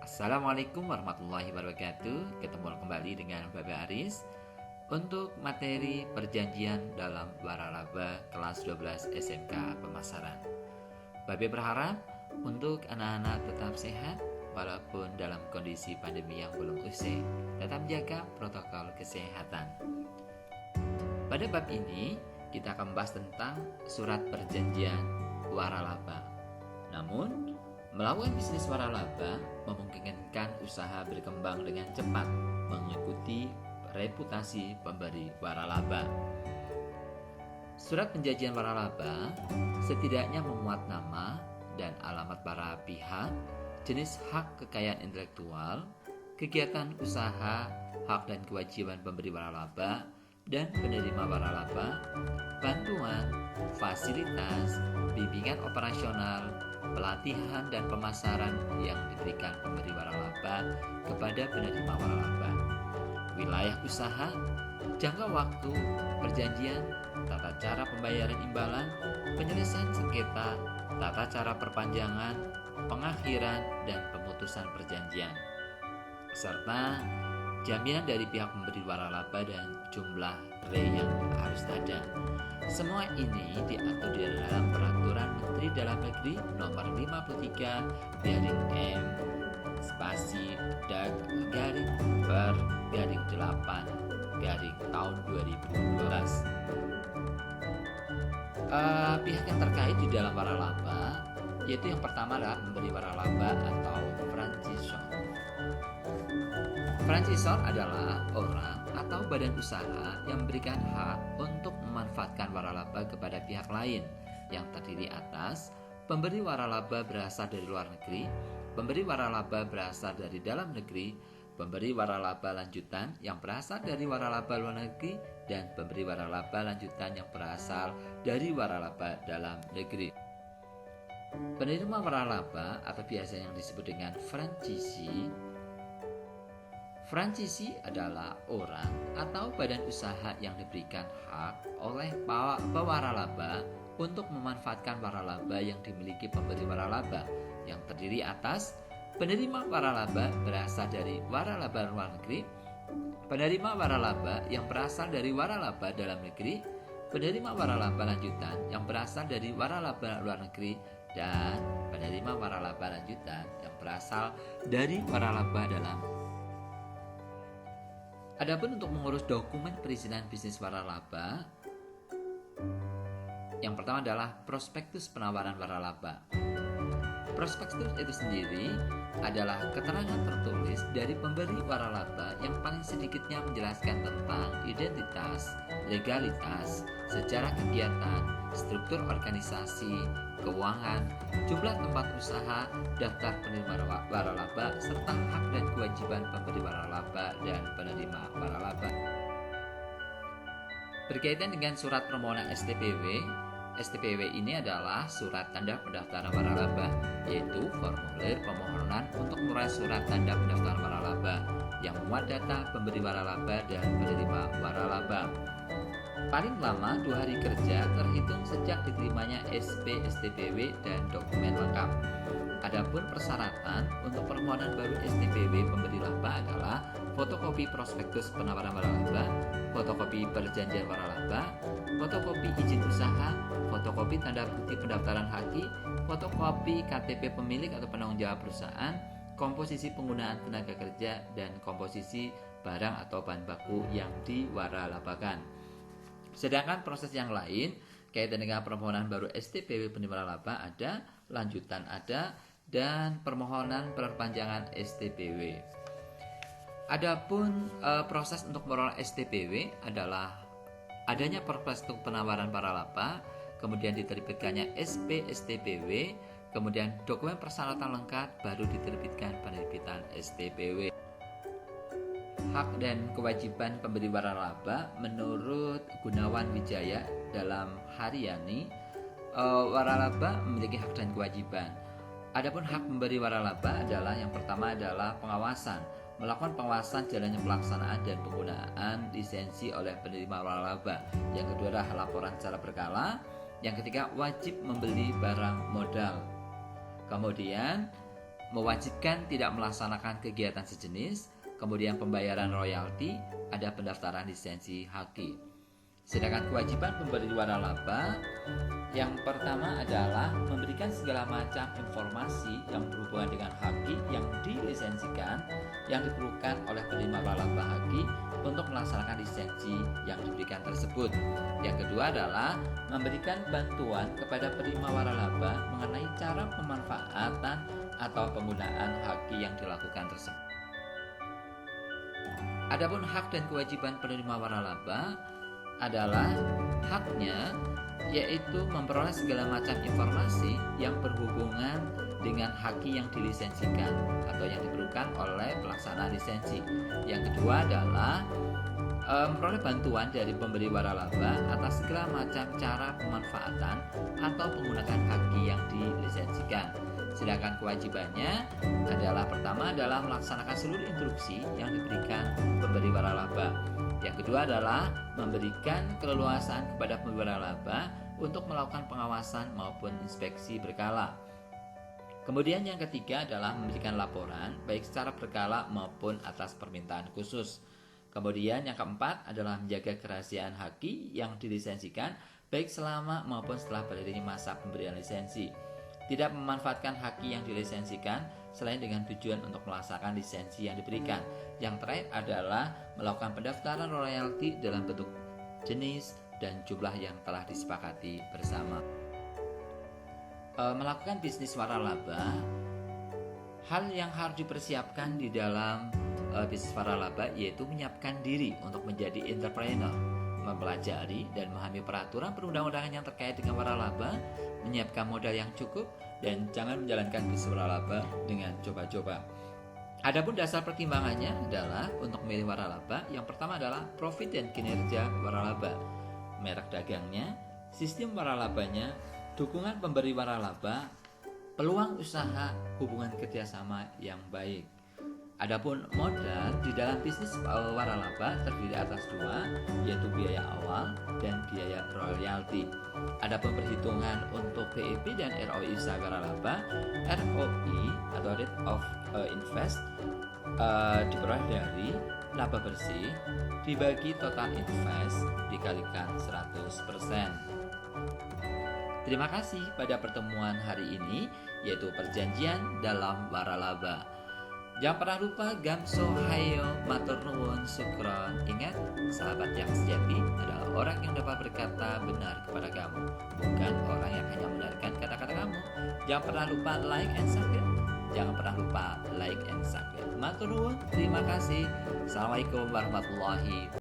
Assalamualaikum warahmatullahi wabarakatuh. Ketemu kembali dengan Bapak Aris untuk materi perjanjian dalam waralaba kelas 12 SMK Pemasaran. Bapak berharap untuk anak-anak tetap sehat walaupun dalam kondisi pandemi yang belum usai. Tetap jaga protokol kesehatan. Pada bab ini kita akan membahas tentang surat perjanjian waralaba. Namun, melakukan bisnis waralaba memungkinkan usaha berkembang dengan cepat mengikuti reputasi pemberi waralaba. Surat perjanjian waralaba setidaknya memuat nama dan alamat para pihak, jenis hak kekayaan intelektual, kegiatan usaha, hak dan kewajiban pemberi waralaba dan penerima waralaba, bantuan, fasilitas, bimbingan operasional, pelatihan dan pemasaran yang diberikan pemberi waralaba kepada penerima waralaba, wilayah usaha, jangka waktu, perjanjian, tata cara pembayaran imbalan, penyelesaian sengketa, tata cara perpanjangan, pengakhiran dan pemutusan perjanjian, serta jaminan dari pihak pemberi waralaba dan jumlah yang harus ada. Semua ini diatur di dalam Peraturan Menteri Dalam Negeri Nomor 53 garing M spasi dag garing per garing 8 garing tahun 2012. Pihak yang terkait di dalam waralaba yaitu yang pertama adalah pemberi waralaba atau franchisor. Franchisor adalah orang atau badan usaha yang memberikan hak untuk memanfaatkan waralaba kepada pihak lain yang terdiri atas pemberi waralaba berasal dari luar negeri, pemberi waralaba berasal dari dalam negeri, pemberi waralaba lanjutan yang berasal dari waralaba luar negeri, dan pemberi waralaba lanjutan yang berasal dari waralaba dalam negeri. Penerima waralaba atau biasa yang disebut dengan franchisee adalah orang atau badan usaha yang diberikan hak oleh pewaralaba untuk memanfaatkan waralaba yang dimiliki pemberi waralaba yang terdiri atas penerima waralaba berasal dari waralaba luar negeri, penerima waralaba yang berasal dari waralaba dalam negeri, penerima waralaba lanjutan yang berasal dari waralaba luar negeri, dan penerima waralaba lanjutan yang berasal dari waralaba dalam. Adapun untuk mengurus dokumen perizinan bisnis waralaba, yang pertama adalah prospektus penawaran waralaba. Prospektus itu sendiri adalah keterangan tertulis dari pemberi waralaba yang paling sedikitnya menjelaskan tentang identitas, legalitas, sejarah kegiatan, struktur organisasi, keuangan, jumlah tempat usaha, daftar penerima waralaba, serta hak dan kewajiban pemberi waralaba dan penerima waralaba. Berkaitan dengan surat permohonan STPW, STPW ini adalah surat tanda pendaftaran waralaba, yaitu formulir permohonan untuk meraih surat tanda pendaftaran waralaba yang memuat data pemberi waralaba dan penerima waralaba. Paling lama 2 hari kerja terhitung sejak diterimanya SP STPW dan dokumen lengkap. Adapun persyaratan untuk permohonan baru STPW pemberi laba adalah fotokopi prospektus penawaran waralaba, fotokopi perjanjian waralaba, fotokopi izin usaha, fotokopi tanda bukti pendaftaran haki, fotokopi KTP pemilik atau penanggung jawab perusahaan, komposisi penggunaan tenaga kerja, dan komposisi barang atau bahan baku yang diwaralabakan. Sedangkan proses yang lain kaitan dengan permohonan baru STPW penerima laba ada, lanjutan ada, dan permohonan perpanjangan STPW. Adapun proses untuk memperoleh STPW adalah adanya prospektus penawaran waralaba, kemudian diterbitkannya SP STPW, kemudian dokumen persyaratan lengkap, baru diterbitkan penerbitan STPW. Hak dan kewajiban pemberi waralaba menurut Gunawan Wijaya dalam Haryani, waralaba memiliki hak dan kewajiban. Adapun hak pemberi waralaba adalah yang pertama adalah pengawasan, melakukan pengawasan jalannya pelaksanaan dan penggunaan lisensi oleh penerima waralaba. Yang kedua adalah laporan secara berkala. Yang ketiga wajib membeli barang modal. Kemudian mewajibkan tidak melaksanakan kegiatan sejenis, kemudian pembayaran royalti, ada pendaftaran lisensi haki. Sedangkan kewajiban pemberi waralaba yang pertama adalah memberikan segala macam informasi yang berhubungan dengan haki yang dilisensikan yang diperlukan oleh penerima waralaba haki untuk melaksanakan lisensi yang diberikan tersebut. Yang kedua adalah memberikan bantuan kepada penerima waralaba mengenai cara pemanfaatan atau penggunaan haki yang dilakukan tersebut. Adapun hak dan kewajiban penerima waralaba adalah haknya yaitu memperoleh segala macam informasi yang berhubungan dengan haki yang dilisensikan atau yang diperlukan oleh pelaksana lisensi. Yang kedua adalah memperoleh bantuan dari pemberi waralaba atas segala macam cara pemanfaatan atau penggunaan haki yang dilisensikan. Sedangkan kewajibannya adalah pertama adalah melaksanakan seluruh instruksi yang diberikan pemberi waralaba. Yang kedua adalah memberikan keleluasaan kepada pemberi waralaba untuk melakukan pengawasan maupun inspeksi berkala. Kemudian yang ketiga adalah memberikan laporan baik secara berkala maupun atas permintaan khusus. Kemudian yang keempat adalah menjaga kerahasiaan haki yang dilisensikan baik selama maupun setelah berakhirnya masa pemberian lisensi. Tidak memanfaatkan haki yang dilisensikan selain dengan tujuan untuk melaksanakan lisensi yang diberikan. Yang terakhir adalah melakukan pendaftaran royalti dalam bentuk jenis dan jumlah yang telah disepakati bersama. Melakukan bisnis waralaba, hal yang harus dipersiapkan di dalam bisnis waralaba yaitu menyiapkan diri untuk menjadi entrepreneur, mempelajari dan memahami peraturan perundang-undangan yang terkait dengan waralaba, menyiapkan modal yang cukup, dan jangan menjalankan bisnis waralaba dengan coba-coba. Adapun dasar pertimbangannya adalah untuk memilih waralaba, yang pertama adalah profit dan kinerja waralaba, merek dagangnya, sistem waralabanya, dukungan pemberi waralaba, peluang usaha, hubungan kerjasama yang baik. Adapun modal di dalam bisnis waralaba terdiri atas dua, yaitu biaya awal dan biaya royalti. Adapun perhitungan untuk PEP dan ROI usaha waralaba, ROI atau rate of invest diperoleh dari laba bersih dibagi total invest dikalikan 100%. Terima kasih pada pertemuan hari ini, yaitu perjanjian dalam waralaba. Jangan pernah lupa gamso hayo matur nuwun sukron. Ingat, sahabat yang sejati adalah orang yang dapat berkata benar kepada kamu, bukan orang yang hanya mendengarkan kata-kata kamu. Jangan pernah lupa like and subscribe. Jangan pernah lupa like and subscribe. Matur nuwun, terima kasih. Assalamualaikum warahmatullahi wabarakatuh.